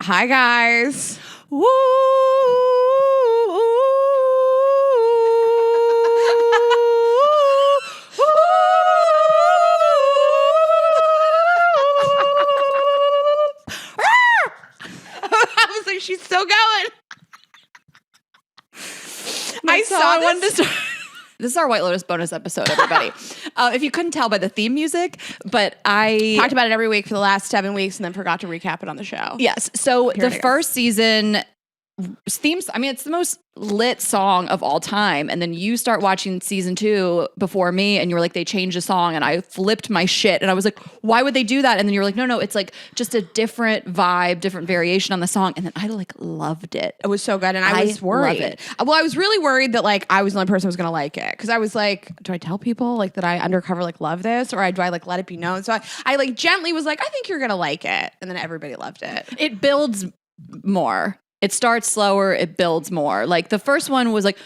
Hi, guys. Woo! I was like, she's still going. This is our White Lotus bonus episode, everybody. If you couldn't tell by the theme music, but I talked about it every week for the last 7 weeks and then forgot to recap it on the show. Yes. So Here the first season themes, I mean, it's the most lit song of all time. And then you start watching season 2 before me and you were like, they changed the song, and I flipped my shit. And I was like, why would they do that? And then you were like, no, it's like just a different vibe, different variation on the song. And then I like loved it. It was so good. And I was worried. Love it. Well, I was really worried that like I was the only person who was going to like it. Cause I was like, do I tell people like that I undercover like love this, or do I like let it be known? So I like gently was like, I think you're going to like it. And then everybody loved it. It builds more. It starts slower, it builds more. Like the first one was like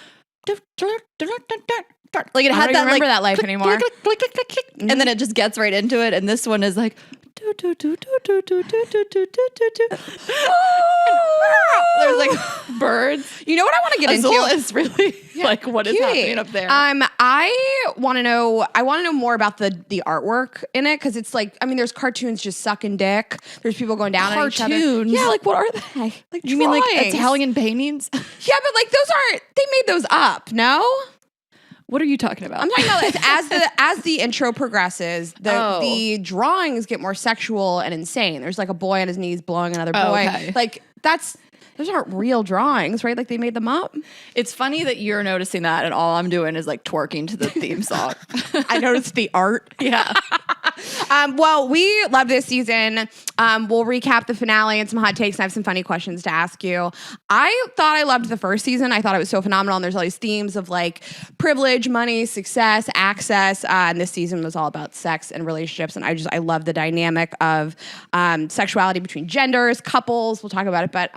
it I had that remember like that life anymore. And then it just gets right into it. And this one is like there's like birds. You know what I want to get Azul into? is really like what is happening up there. I want to know more about the artwork in it, because it's like, I mean, there's cartoons just sucking dick. There's people going down on each other. Cartoons? Yeah, like what are they? Like You mean like drawings. Italian paintings? Yeah, but like they made those up, no? What are you talking about? I'm talking about as the intro progresses, the drawings get more sexual and insane. There's like a boy on his knees blowing another boy. Okay. Like those aren't real drawings, right? Like they made them up. It's funny that you're noticing that, and all I'm doing is like twerking to the theme song. I noticed the art. Yeah. Well, we love this season. We'll recap the finale and some hot takes, and I have some funny questions to ask you. I thought I loved the first season. I thought it was so phenomenal, and there's all these themes of like privilege, money, success, access, and this season was all about sex and relationships, and I love the dynamic of sexuality between genders, couples. We'll talk about it, but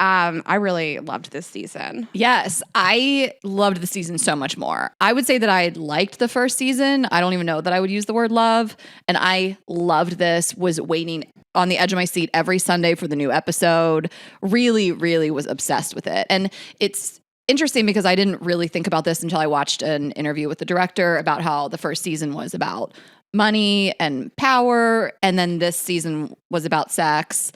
I really loved this season. Yes, I loved the season so much more. I would say that I liked the first season. I don't even know that I would use the word love. And I loved this, was waiting on the edge of my seat every Sunday for the new episode. Really, really was obsessed with it. And it's interesting because I didn't really think about this until I watched an interview with the director about how the first season was about money and power. And then this season was about sex.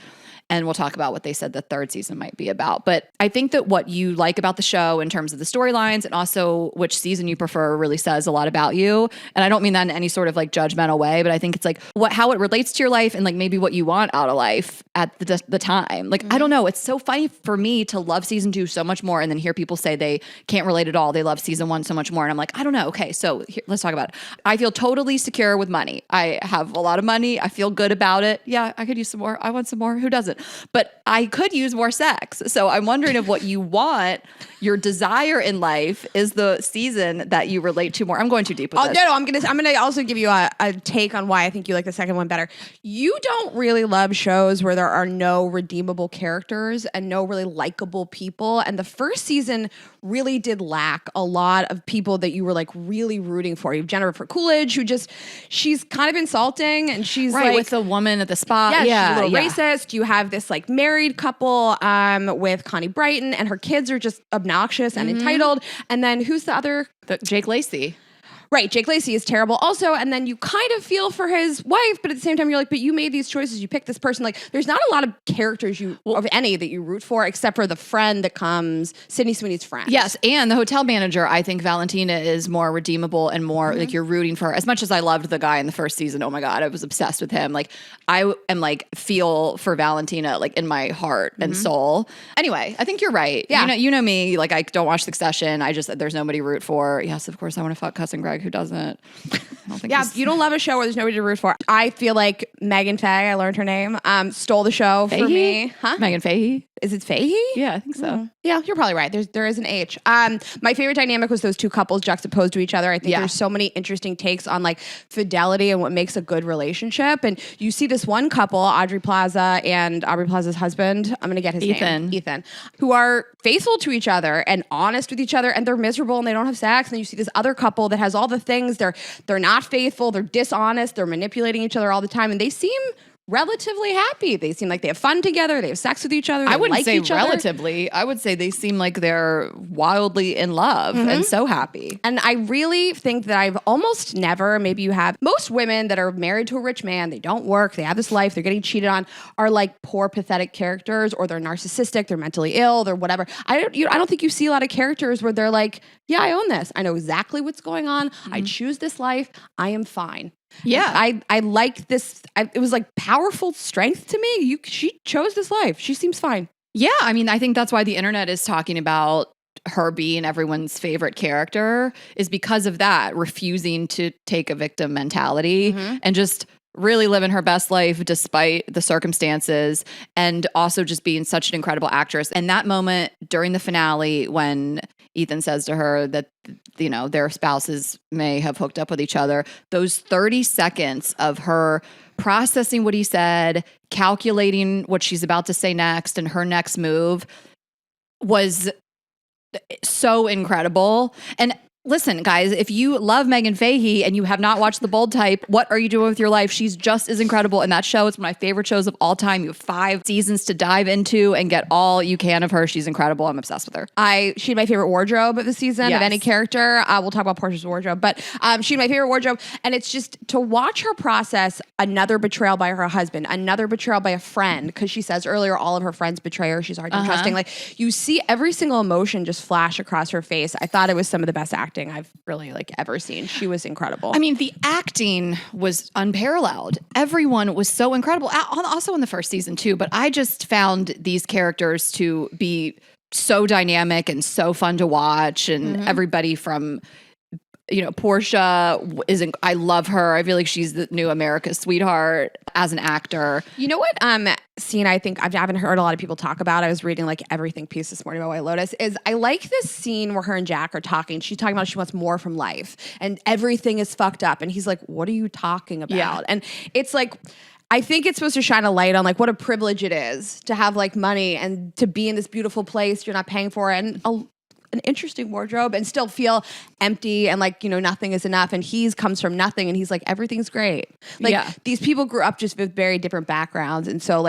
And we'll talk about what they said the third season might be about. But I think that what you like about the show in terms of the storylines and also which season you prefer really says a lot about you. And I don't mean that in any sort of like judgmental way, but I think it's like how it relates to your life and like maybe what you want out of life at the time. Like, I don't know. It's so funny for me to love season 2 so much more and then hear people say they can't relate at all. They love season 1 so much more. And I'm like, I don't know. Okay, so let's talk about it. I feel totally secure with money. I have a lot of money. I feel good about it. Yeah, I could use some more. I want some more. Who doesn't? But I could use more sex. So I'm wondering if what you want, your desire in life, is the season that you relate to more. I'm going too deep with this. No, I'm gonna also give you a take on why I think you like the second one better. You don't really love shows where there are no redeemable characters and no really likable people. And the first season really did lack a lot of people that you were like really rooting for. You have Jennifer Coolidge, who she's kind of insulting, and she's right, like with the woman at the spa. She's a little racist. You have this like married couple with Connie Brighton, and her kids are just obnoxious and entitled. And then who's the other? Jake Lacey. Right, Jake Lacey is terrible also, and then you kind of feel for his wife, but at the same time you're like, but you made these choices, you picked this person. Like, there's not a lot of characters of any that you root for, except for the friend that comes, Sydney Sweeney's friend. Yes, and the hotel manager. I think Valentina is more redeemable and more like you're rooting for her. As much as I loved the guy in the first season, oh my God, I was obsessed with him. Like, I am like feel for Valentina like in my heart and soul. Anyway, I think you're right. Yeah. You know me, like I don't watch Succession. There's nobody to root for. Yes, of course I want to fuck Cousin Greg. Who doesn't? I don't think You don't love a show where there's nobody to root for. I feel like Megan Faye, I learned her name, stole the show for me. Huh? Megan Fahey? Is it Fahey? Yeah, I think so. Yeah, you're probably right. There is an H. My favorite dynamic was those two couples juxtaposed to each other. I think there's so many interesting takes on like fidelity and what makes a good relationship. And you see this one couple, Audrey Plaza and Aubrey Plaza's husband, I'm going to get his name. Ethan. Who are faithful to each other and honest with each other, and they're miserable and they don't have sex. And then you see this other couple that has all the things. They're not faithful, they're dishonest, they're manipulating each other all the time, and they seem relatively happy. They seem like they have fun together. They have sex with each other. They I wouldn't like say each other. relatively. I would say they seem like they're wildly in love and so happy. And I really think that I've almost never, maybe you have, most women that are married to a rich man, they don't work, they have this life, they're getting cheated on, are like poor, pathetic characters, or they're narcissistic, they're mentally ill, they're whatever. I don't think you see a lot of characters where they're like, yeah, I own this. I know exactly what's going on. I choose this life. I am fine. Yeah. I like this. It was like powerful strength to me. She chose this life. She seems fine. Yeah. I mean, I think that's why the internet is talking about her being everyone's favorite character, is because of that, refusing to take a victim mentality and just really living her best life despite the circumstances, and also just being such an incredible actress. And that moment during the finale when Ethan says to her that, you know, their spouses may have hooked up with each other, those 30 seconds of her processing what he said, calculating what she's about to say next and her next move was so incredible. And listen, guys, if you love Megan Fahey and you have not watched The Bold Type, what are you doing with your life? She's just as incredible in that show. It's one of my favorite shows of all time. You have 5 seasons to dive into and get all you can of her. She's incredible. I'm obsessed with her. She had my favorite wardrobe of the season of any character. We'll talk about Portia's wardrobe, but she had my favorite wardrobe. And it's just to watch her process another betrayal by her husband, another betrayal by a friend, because she says earlier all of her friends betray her. She's hard to trusting. Like, you see every single emotion just flash across her face. I thought it was some of the best acting I've really ever seen. She was incredible. I mean, the acting was unparalleled. Everyone was so incredible. Also in the first season too, but I just found these characters to be so dynamic and so fun to watch. And everybody from, you know, Portia I love her. I feel like she's the new America's sweetheart as an actor. You know what scene I think I haven't heard a lot of people talk about? I was reading everything piece this morning about White Lotus. Is I like this scene where her and Jack are talking. She's talking about she wants more from life and everything is fucked up. And he's like, what are you talking about? Yeah. And it's like, I think it's supposed to shine a light on what a privilege it is to have money and to be in this beautiful place you're not paying for, and an interesting wardrobe, and still feel empty and nothing is enough. And comes from nothing, and he's like, everything's great. These people grew up just with very different backgrounds, and so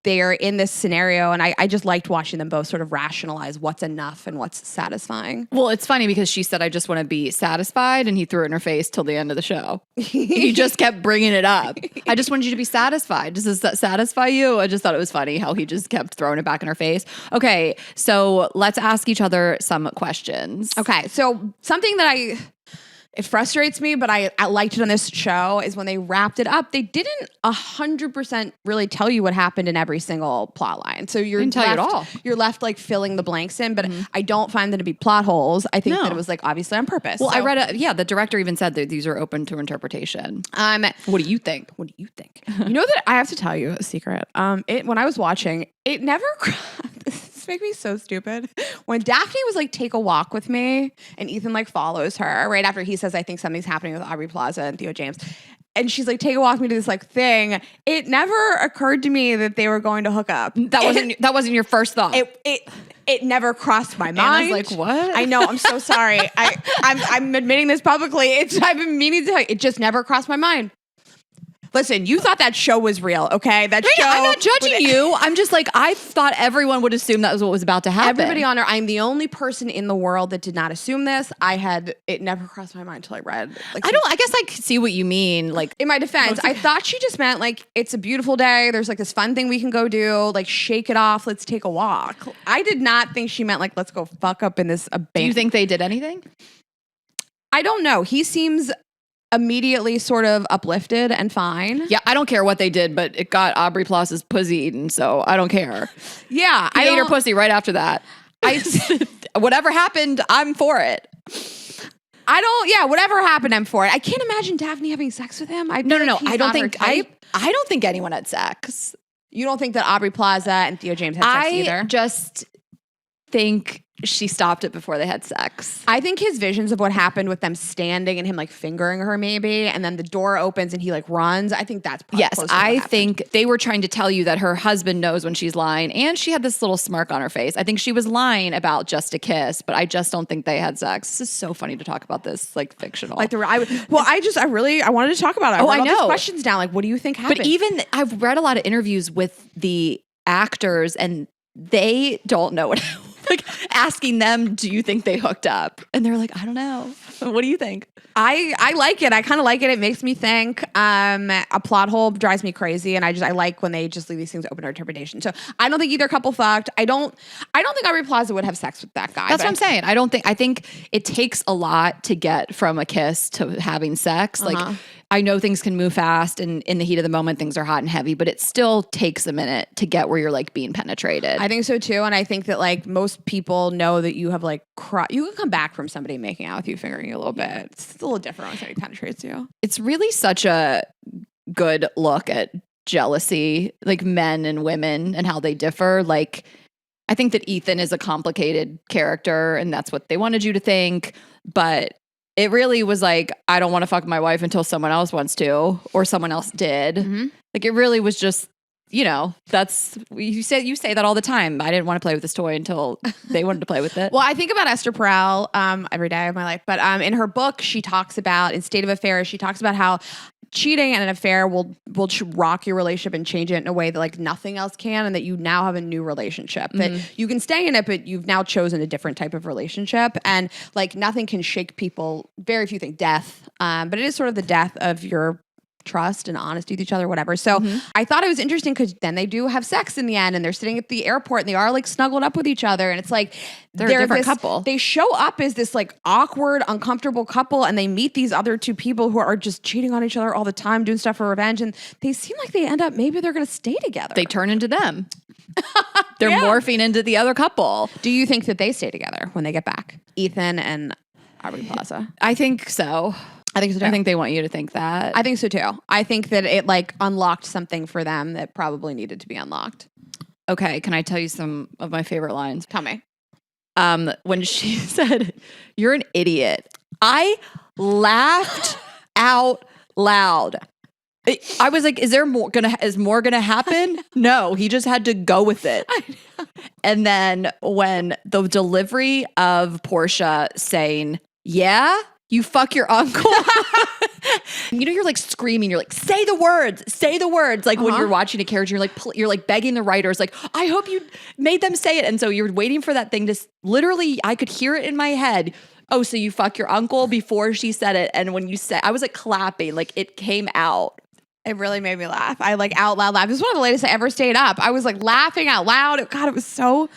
they're in this scenario, and I just liked watching them both sort of rationalize what's enough and what's satisfying. Well, it's funny because she said, I just want to be satisfied, and he threw it in her face till the end of the show. He just kept bringing it up. I just wanted you to be satisfied. Does this satisfy you? I just thought it was funny how he just kept throwing it back in her face. Okay, so let's ask each other some questions. Okay, so something that it frustrates me, but I liked it on this show, is when they wrapped it up, they didn't 100% really tell you what happened in every single plot line. So you're didn't tell you at all. You're left filling the blanks in, but I don't find them to be plot holes. I think that it was obviously on purpose. Well, I read the director even said that these are open to interpretation. What do you think? What do you think? You know that I have to tell you a secret. When I was watching, it never this makes me so stupid. When Daphne was take a walk with me, and Ethan follows her right after he says, I think something's happening with Aubrey Plaza and Theo James. And she's take a walk with me to this thing. It never occurred to me that they were going to hook up. That wasn't your first thought. It never crossed my mind. I was what? I know. I'm so sorry. I'm admitting this publicly. I've been meaning to tell you. It just never crossed my mind. Listen, you thought that show was real, okay? That show. I'm not judging you. I'm just I thought everyone would assume that was what was about to happen. Everybody on her. I'm the only person in the world that did not assume this. It never crossed my mind until I read. I guess I see what you mean. In my defense, I thought she just meant it's a beautiful day. There's this fun thing we can go do. Shake it off. Let's take a walk. I did not think she meant let's go fuck up in this abandoned. Do you think they did anything? I don't know. He seems immediately sort of uplifted and fine. Yeah, I don't care what they did, but it got Aubrey Plaza's pussy eaten, so I don't care. Yeah, I ate her pussy right after that. Whatever happened, I'm for it. Whatever happened, I'm for it. I can't imagine Daphne having sex with him. No. I don't think anyone had sex. You don't think that Aubrey Plaza and Theo James had sex either? I just think she stopped it before they had sex. I think his visions of what happened with them standing and him like fingering her maybe, and then the door opens and he like runs. I think that's probably Yes, close to what I happened. think they were trying to tell you that her husband knows when she's lying, and she had this little smirk on her face. I think she was lying about just a kiss, but I just don't think they had sex. This is so funny to talk about this, like fictional. Like I wanted to talk about it. Oh, wrote I all these know. questions down. Like, what do you think happened? But even I've read a lot of interviews with the actors, and they don't know what. Like asking them, do you think they hooked up? And they're like, I don't know. What do you think? I like it. I kind of like it. It makes me think. A plot hole drives me crazy, and I like when they just leave these things open to interpretation. So I don't think either couple fucked. I don't think Aubrey Plaza would have sex with that guy. That's what I'm saying. I think it takes a lot to get from a kiss to having sex. Like I know things can move fast, and in the heat of the moment, things are hot and heavy, but it still takes a minute to get where you're like being penetrated. I think so too, and I think that like most people know that you have like you can come back from somebody making out with you, fingering you a little bit. It's a little different when somebody penetrates you. It's really such a good look at jealousy, like men and women and how they differ. Like I think that Ethan is a complicated character, and that's what they wanted you to think, but it really was like, I don't want to fuck my wife until someone else wants to, or someone else did. Mm-hmm. Like it really was just, that's you say that all the time. I didn't want to play with this toy until they wanted to play with it. Well, I think about Esther Perel every day of my life, but in her book, she talks about in State of Affairs, she talks about how cheating and an affair will rock your relationship and change it in a way that like nothing else can, and that you now have a new relationship that you can stay in it, but you've now chosen a different type of relationship, and like nothing can shake people. Very few think death, but it is sort of the death of your trust and honesty with each other, whatever. So I thought it was interesting because then they do have sex in the end, and they're sitting at the airport and they are like snuggled up with each other, and it's like they're a different couple. They show up as this like awkward, uncomfortable couple, and they meet these other two people who are just cheating on each other all the time, doing stuff for revenge, and they seem like they end up maybe they're going to stay together. They turn into them. They're morphing into the other couple. Do you think that they stay together when they get back? Ethan and Aubrey Plaza. I think so. I think so too. I think they want you to think that. I think so too. I think that it like unlocked something for them that probably needed to be unlocked. Okay, can I tell you some of my favorite lines? Tell me. When she said, "You're an idiot," I laughed out loud. I was like, is more gonna happen? No, he just had to go with it. And then when the delivery of Portia saying, "Yeah, you fuck your uncle." You're like screaming. You're like, say the words. Like when you're watching a character, you're like begging the writers, like, I hope you made them say it. And so you're waiting for that thing to literally, I could hear it in my head. Oh, so you fuck your uncle before she said it. And when you said, I was like clapping, like it came out. It really made me laugh. I like out loud laughed. It was one of the latest I ever stayed up. I was like laughing out loud. God, it was so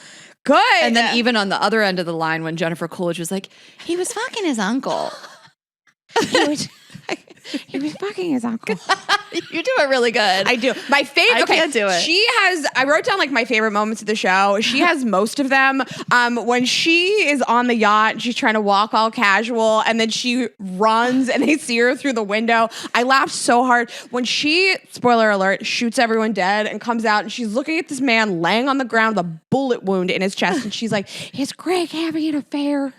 good. And then even on the other end of the line, when Jennifer Coolidge was like, he was fucking his uncle. He was fucking his uncle. You do it really good. I do. My favorite. I can't do it. I wrote down like my favorite moments of the show. She has most of them. When she is on the yacht and she's trying to walk all casual, and then she runs and they see her through the window. I laughed so hard when she, spoiler alert, shoots everyone dead and comes out and she's looking at this man laying on the ground with a bullet wound in his chest, and she's like, "Is Greg having an affair?"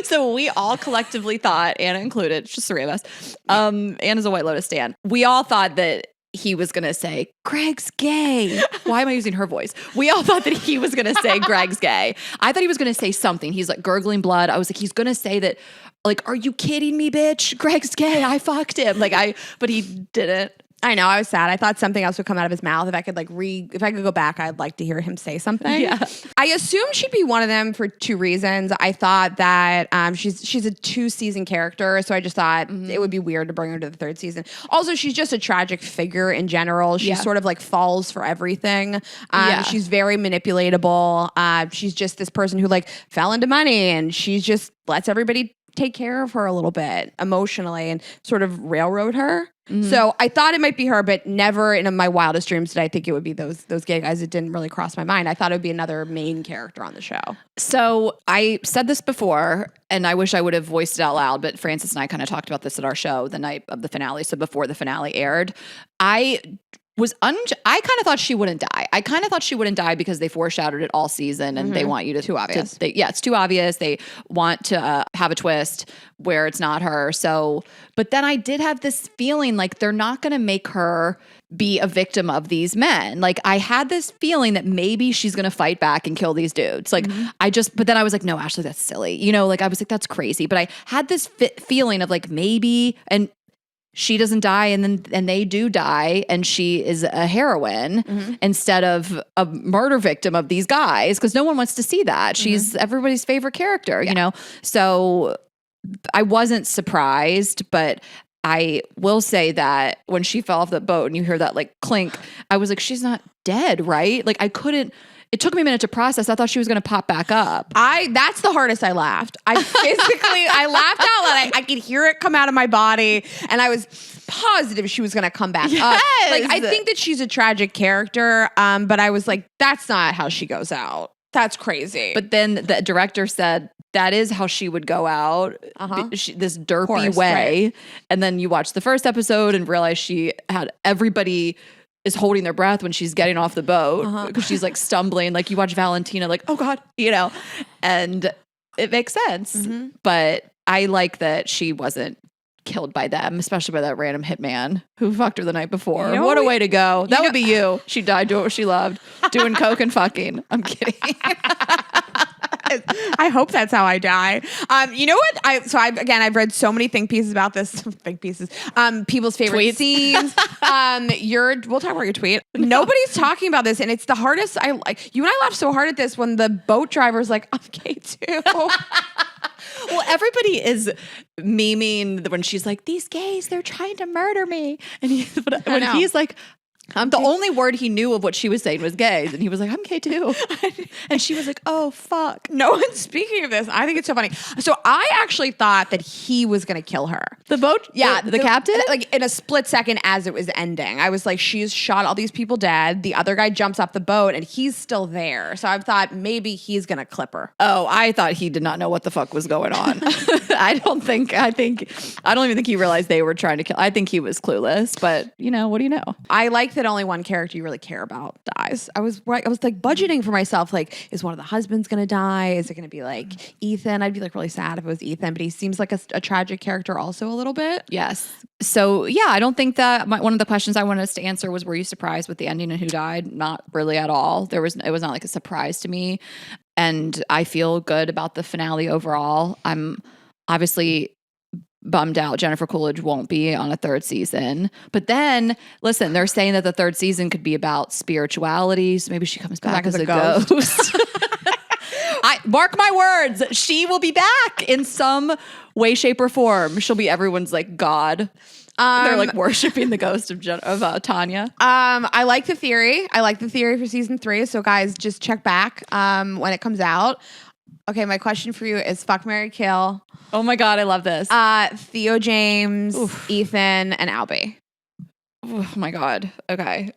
So we all collectively thought, Anna included, just three of us, Anna's a White Lotus stan. We all thought that he was going to say, Greg's gay. Why am I using her voice? We all thought that he was going to say Greg's gay. I thought he was going to say something. He's like gurgling blood. I was like, he's going to say that, like, are you kidding me, bitch? Greg's gay. I fucked him. But he didn't. I know. I was sad. I thought something else would come out of his mouth. If I could go back, I'd like to hear him say something. Yeah. I assumed she'd be one of them for two reasons. I thought that she's a 2-season character, so I just thought it would be weird to bring her to the 3rd season. Also, she's just a tragic figure in general. She sort of like falls for everything. She's very manipulatable. She's just this person who like fell into money, and she just lets everybody take care of her a little bit emotionally and sort of railroad her. So I thought it might be her, but never in my wildest dreams did I think it would be those gay guys. It didn't really cross my mind. I thought it would be another main character on the show. So I said this before, and I wish I would have voiced it out loud, but Francis and I kind of talked about this at our show the night of the finale, so before the finale aired. I I kind of thought she wouldn't die. I kind of thought she wouldn't die because they foreshadowed it all season and they want you to. Too obvious. It's too obvious. They want to have a twist where it's not her. So, but then I did have this feeling like they're not going to make her be a victim of these men. Like I had this feeling that maybe she's going to fight back and kill these dudes. Like but then I was like, no, Ashley, that's silly. You know, like I was like, that's crazy. But I had this feeling of like maybe, and she doesn't die and they do die and she is a heroine instead of a murder victim of these guys because no one wants to see that. She's everybody's favorite character, you know? So I wasn't surprised, but I will say that when she fell off the boat and you hear that like clink, I was like, she's not dead, right? Like it took me a minute to process. I thought she was going to pop back up. That's the hardest I laughed. I laughed out loud. I could hear it come out of my body. And I was positive she was going to come back up. Like, I think that she's a tragic character. But I was like, that's not how she goes out. That's crazy. But then the director said that is how she would go out, this derpy way. Right. And then you watch the first episode and realize she had everybody is holding their breath when she's getting off the boat because she's like stumbling. Like you watch Valentina, like, oh God, you know, and it makes sense. But I like that she wasn't killed by them, especially by that random hitman who fucked her the night before. You know, what a way to go. That would be you. She died doing what she loved, doing coke and fucking. I'm kidding. I hope that's how I die. You know what? I've read so many think pieces about this. Think pieces. People's favorite tweets. Scenes. We'll talk about your tweet. No. Nobody's talking about this, and it's the hardest. You and I laughed so hard at this when the boat driver's like, "I'm gay too." Well, everybody is memeing when she's like, "These gays, they're trying to murder me," and when he's like. The only word he knew of what she was saying was gays. And he was like, I'm gay too. And she was like, oh, fuck. No one's speaking of this. I think it's so funny. So I actually thought that he was going to kill her. The boat? Yeah. The captain? Like in a split second as it was ending. I was like, she's shot all these people dead. The other guy jumps off the boat and he's still there. So I thought maybe he's going to clip her. Oh, I thought he did not know what the fuck was going on. I don't even think he realized they were trying to kill. I think he was clueless, but you know, what do you know? I like that only one character you really care about dies. I was like budgeting for myself, like, is one of the husbands gonna die? Is it gonna be like Ethan? I'd be like really sad if it was Ethan, but he seems like a tragic character also a little bit. Yes. So yeah, I don't think that one of the questions I wanted us to answer was, were you surprised with the ending and who died? Not really at all. It was not like a surprise to me. And I feel good about the finale overall. I'm obviously bummed out Jennifer Coolidge won't be on a third season. But then, listen, they're saying that the third season could be about spirituality. So maybe she comes back as a ghost. Mark my words, she will be back in some way, shape, or form. She'll be everyone's like God. They're like worshiping the ghost of Tanya. I like the theory. I like the theory for season 3. So guys, just check back when it comes out. Okay, my question for you is fuck, marry, kill. Oh my God, I love this. Theo James, Ethan, and Albie. Oh my God. Okay.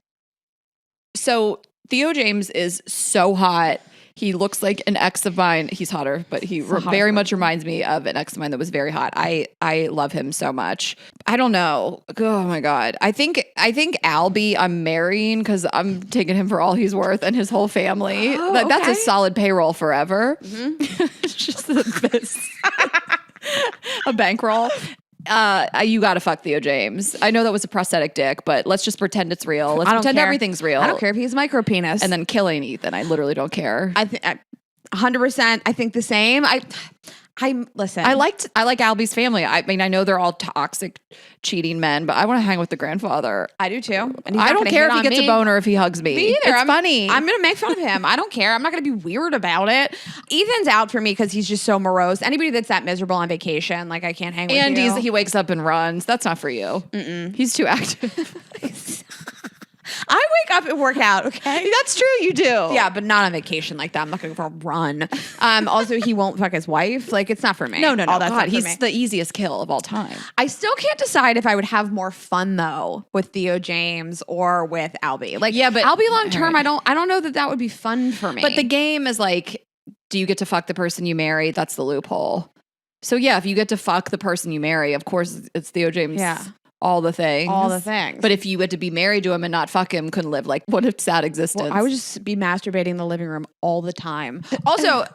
So Theo James is so hot. He looks like an ex of mine. He's hotter, but he very much reminds me of an ex of mine that was very hot. I love him so much. I don't know. Oh my God. I think Albie I'm marrying because I'm taking him for all he's worth and his whole family. Oh, That's a solid payroll forever. It's just a bankroll. You gotta fuck Theo James. I know that was a prosthetic dick, but let's just pretend it's real. Let's pretend everything's real. I don't care if he's micro penis. And then killing Ethan. I literally don't care. I think 100%. I think the same. Listen. I like Albie's family. I mean, I know they're all toxic, cheating men, but I want to hang with the grandfather. I do too. And I don't care if he gets a boner if he hugs me. Me either. It's funny. I'm going to make fun of him. I don't care. I'm not going to be weird about it. Ethan's out for me because he's just so morose. Anybody that's that miserable on vacation, like I can't hang with you. And he wakes up and runs. That's not for you. He's too active. I wake up and work out, okay? That's true, you do. Yeah, but not on vacation like that. I'm not going to go for a run. Also, he won't fuck his wife. Like, it's not for me. No. God, he's the easiest kill of all time. I still can't decide if I would have more fun, though, with Theo James or with Albie. Like, yeah, but Albie long term, right. I don't know that would be fun for me. But the game is like, do you get to fuck the person you marry? That's the loophole. So, yeah, if you get to fuck the person you marry, of course, it's Theo James' all the things. All the things. But if you had to be married to him and not fuck him, couldn't live. Like, what a sad existence. Well, I would just be masturbating in the living room all the time. Also,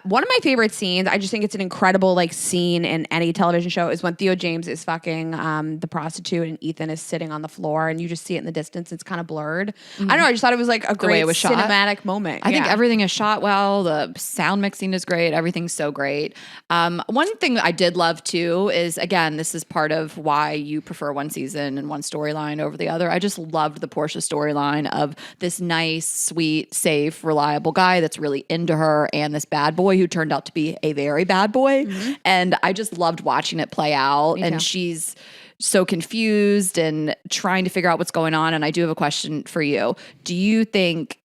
one of my favorite scenes, I just think it's an incredible like scene in any television show, is when Theo James is fucking the prostitute and Ethan is sitting on the floor and you just see it in the distance. It's kind of blurred. I don't know. I just thought it was like a great it was shot. cinematic moment. I think everything is shot well. The sound mixing is great. Everything's so great. One thing that I did love too is, again, this is part of why you prefer one season and one storyline over the other. I just loved the Portia storyline of this nice, sweet, safe, reliable guy that's really into her and this bad boy who turned out to be a very bad boy. And I just loved watching it play out. And she's so confused and trying to figure out what's going on. And I do have a question for you. Do you think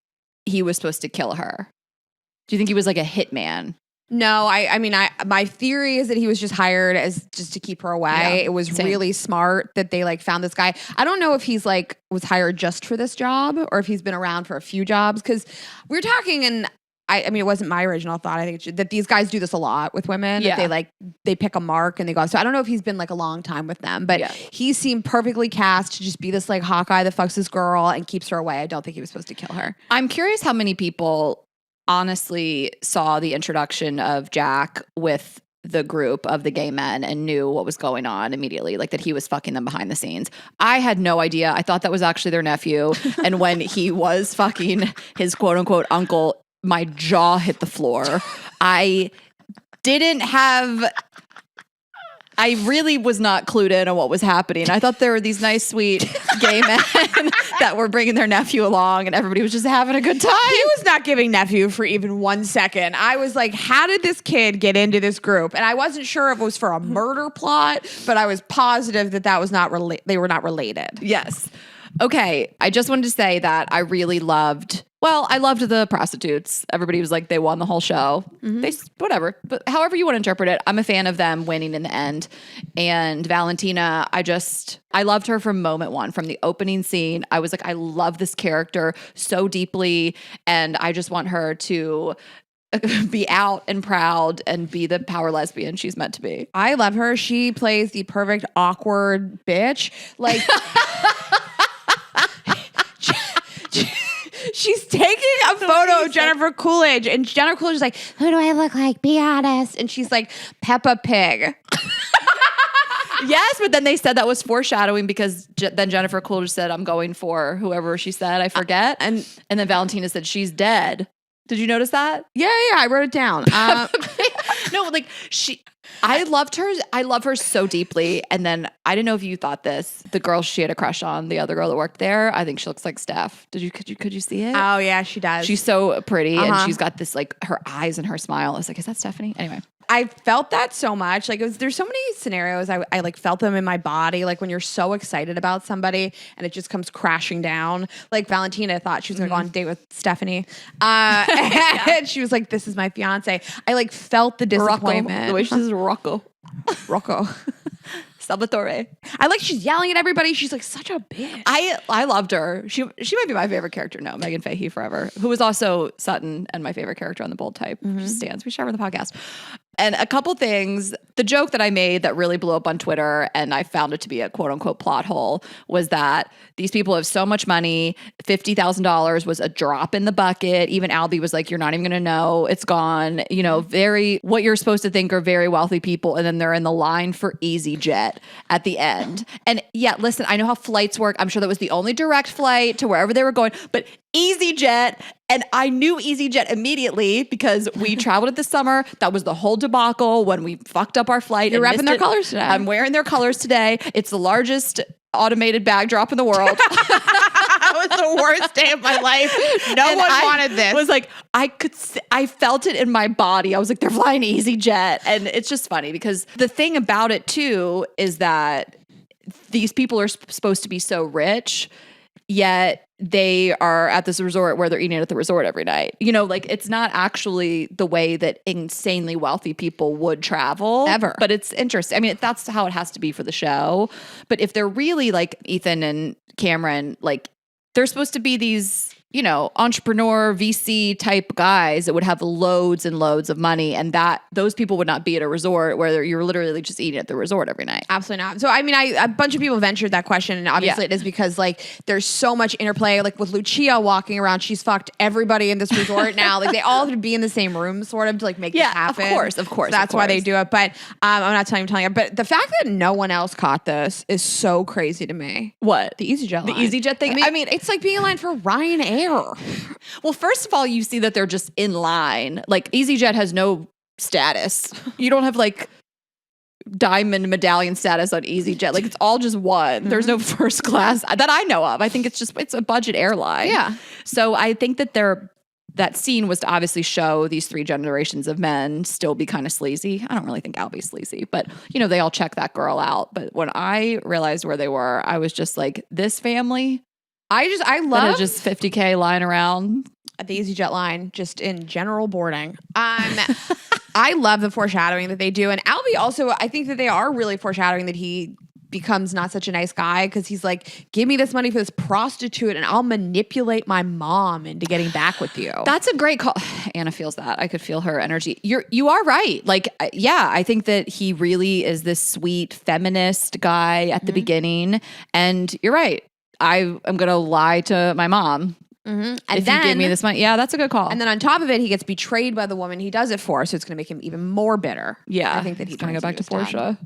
he was supposed to kill her? Do you think he was like a hitman? No, I mean, my theory is that he was just hired as just to keep her away. Yeah, it was really smart that they like found this guy. I don't know if he's like was hired just for this job or if he's been around for a few jobs, because we were talking, and I mean, it wasn't my original thought. I think that these guys do this a lot with women. Yeah. That they pick a mark and they go. So I don't know if he's been like a long time with them, but he seemed perfectly cast to just be this like Hawkeye that fucks this girl and keeps her away. I don't think he was supposed to kill her. I'm curious how many people honestly saw the introduction of Jack with the group of the gay men and knew what was going on immediately, like that he was fucking them behind the scenes. I had no idea. I thought that was actually their nephew. And when he was fucking his quote unquote uncle, my jaw hit the floor. I really was not clued in on what was happening. I thought there were these nice, sweet gay men that were bringing their nephew along and everybody was just having a good time. He was not giving nephew for even 1 second. I was like, how did this kid get into this group? And I wasn't sure if it was for a murder plot, but I was positive that was not they were not related. Yes. Okay. I just wanted to say that I really loved the prostitutes. Everybody was like, they won the whole show. Whatever. But however you want to interpret it, I'm a fan of them winning in the end. And Valentina, I loved her from moment one, from the opening scene. I was like, I love this character so deeply. And I just want her to be out and proud and be the power lesbian she's meant to be. I love her. She plays the perfect awkward bitch. Like... She's taking a photo of Jennifer Coolidge, and Jennifer Coolidge is like, who do I look like? Be honest. And she's like, Peppa Pig. Yes, but then they said that was foreshadowing because then Jennifer Coolidge said, I'm going for whoever she said. I forget. And then Valentina said, she's dead. Did you notice that? Yeah, I wrote it down. No, like I loved her. I love her so deeply. And then I didn't know if you thought this. The girl she had a crush on, the other girl that worked there, I think she looks like Steph. Could you see it? Oh yeah, she does. She's so pretty and she's got this like her eyes and her smile. I was like, is that Stephanie? Anyway. I felt that so much. Like there's so many scenarios I like felt them in my body. Like when you're so excited about somebody and it just comes crashing down. Like Valentina thought she was gonna go on a date with Stephanie. And she was like, this is my fiance. I like felt the disappointment. Rocco. The way she says Rocco. Salvatore. I like she's yelling at everybody. She's like such a bitch. I loved her. She might be my favorite character. No, Megan Fahey forever. Who was also Sutton and my favorite character on The Bold Type. Just stands. We share her on the podcast. And a couple things, the joke that I made that really blew up on Twitter, and I found it to be a quote unquote plot hole, was that these people have so much money. $50,000 was a drop in the bucket. Even Albie was like, you're not even going to know. It's gone. You know, what you're supposed to think are very wealthy people. And then they're in the line for EasyJet at the end. And yeah, listen, I know how flights work. I'm sure that was the only direct flight to wherever they were going, but EasyJet. And I knew EasyJet immediately because we traveled it this summer. That was the whole debacle when we fucked up our flight. You're repping their colors today. I'm wearing their colors today. It's the largest automated bag drop in the world. That was the worst day of my life. No one wanted this. It was like, I felt it in my body. I was like, they're flying EasyJet. And it's just funny because the thing about it too is that these people are supposed to be so rich, yet they are at this resort where they're eating at the resort every night. You know, like it's not actually the way that insanely wealthy people would travel ever. But it's interesting. I mean, that's how it has to be for the show. But if they're really like Ethan and Cameron, like they're supposed to be these entrepreneur VC type guys that would have loads and loads of money, and that those people would not be at a resort where you're literally just eating at the resort every night. Absolutely not. So I mean, a bunch of people ventured that question, and obviously it is because like there's so much interplay. Like with Lucia walking around, she's fucked everybody in this resort now. Like they all have to be in the same room, sort of, to like make this happen. Of course. So that's why they do it. But I'm not telling you. But the fact that no one else caught this is so crazy to me. What? The EasyJet line. The EasyJet thing? I mean, it's like being in line for Ryanair. Well, first of all, you see that they're just in line. Like EasyJet has no status. You don't have like diamond medallion status on EasyJet. Like it's all just one. There's no first class that I know of. I think it's a budget airline. Yeah. So I think that scene was to obviously show these 3 generations of men still be kind of sleazy. I don't really think Albie's sleazy, but they all check that girl out. But when I realized where they were, I was just like, this family. I love just $50K lying around at the EasyJet line, just in general boarding. I love the foreshadowing that they do, and Albie also. I think that they are really foreshadowing that he becomes not such a nice guy because he's like, give me this money for this prostitute, and I'll manipulate my mom into getting back with you. That's a great call. Anna feels that. I could feel her energy. You are right. Like, yeah, I think that he really is this sweet feminist guy at the beginning, and you're right. I'm going to lie to my mom. Mm-hmm. And if then, you give me this money. Yeah, that's a good call. And then on top of it, he gets betrayed by the woman he does it for, so it's going to make him even more bitter. Yeah. I think that he's going to go back to Portia.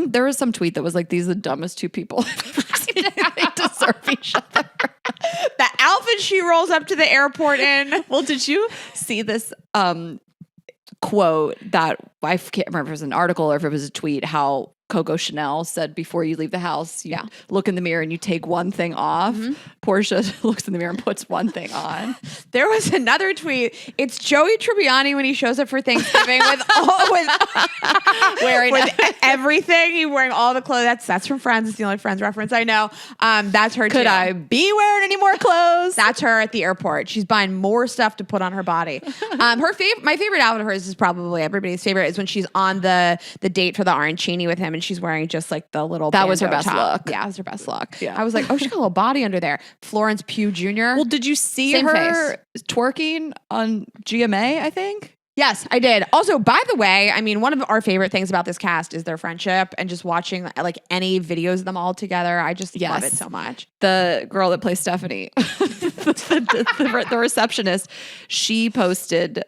There was some tweet that was like, these are the dumbest 2 people I've ever seen. They deserve each other. The outfit she rolls up to the airport in. Well, did you see this quote that I can't remember if it was an article or if it was a tweet, how Coco Chanel said before you leave the house, you look in the mirror and you take one thing off. Mm-hmm. Portia looks in the mirror and puts one thing on. There was another tweet. It's Joey Tribbiani when he shows up for Thanksgiving with everything. He's wearing all the clothes. That's from Friends. It's the only Friends reference I know. That's her. Could I be wearing any more clothes? That's her at the airport. She's buying more stuff to put on her body. My favorite outfit of hers is probably everybody's favorite, is when she's on the date for the arancini with him. And she's wearing just like the little that was her best top. look. Yeah, it was her best look. Yeah. I was like, oh, she's got a little body under there. Florence Pugh Jr. Well, did you see her twerking on GMA, I think? Yes, I did. Also, by the way, I mean, one of our favorite things about this cast is their friendship, and just watching like any videos of them all together. I just love it so much. The girl that plays Stephanie, the receptionist, she posted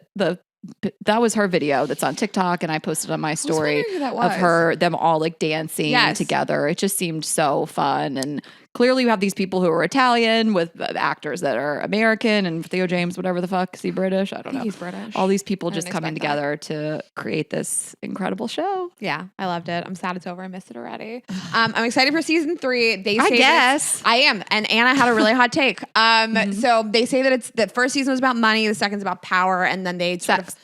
that was her video that's on TikTok, and I posted on my story of them all like dancing together. It just seemed so fun. And clearly you have these people who are Italian with actors that are American, and Theo James, whatever the fuck, is he British? I don't know. He's British. All these people just coming together to create this incredible show. Yeah, I loved it. I'm sad it's over. I missed it already. I'm excited for season 3. I am. And Anna had a really hot take. So they say that the first season was about money, the second's about power, and then they sex.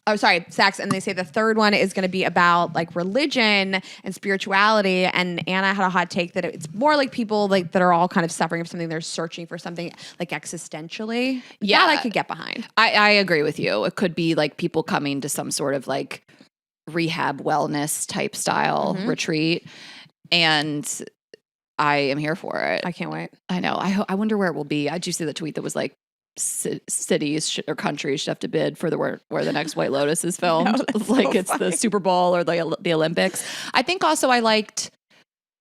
And they say the third one is going to be about like religion and spirituality. And Anna had a hot take that it's more like people like that are all kind of suffering from something. They're searching for something like existentially. Yeah, that I could get behind. I agree with you. It could be like people coming to some sort of like rehab wellness type style retreat. And I am here for it. I can't wait. I know. I wonder where it will be. Did you see the tweet that was like, cities or countries should have to bid for where the next White Lotus is filmed? Like it's the Super Bowl or the Olympics. I think also I liked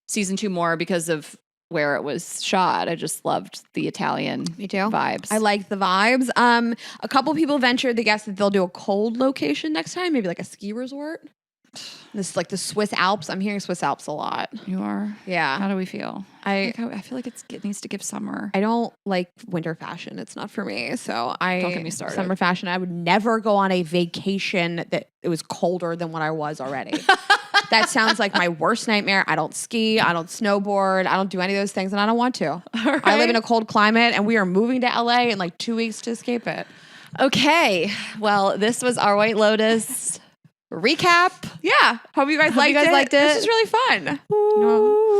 season 2 more because of where it was shot. I just loved the Italian vibes. I liked the vibes. A couple people ventured the guess that they'll do a cold location next time, maybe like a ski resort. This like the Swiss Alps. I'm hearing Swiss Alps a lot. You are? Yeah. How do we feel? I feel like it needs to give summer. I don't like winter fashion. It's not for me. So don't get me started. Summer fashion. I would never go on a vacation that it was colder than what I was already. That sounds like my worst nightmare. I don't ski. I don't snowboard. I don't do any of those things, and I don't want to. Right. I live in a cold climate, and we are moving to LA in like 2 weeks to escape it. Okay. Well, this was our White Lotus recap. Yeah. Hope you guys liked it. This is really fun. Ooh.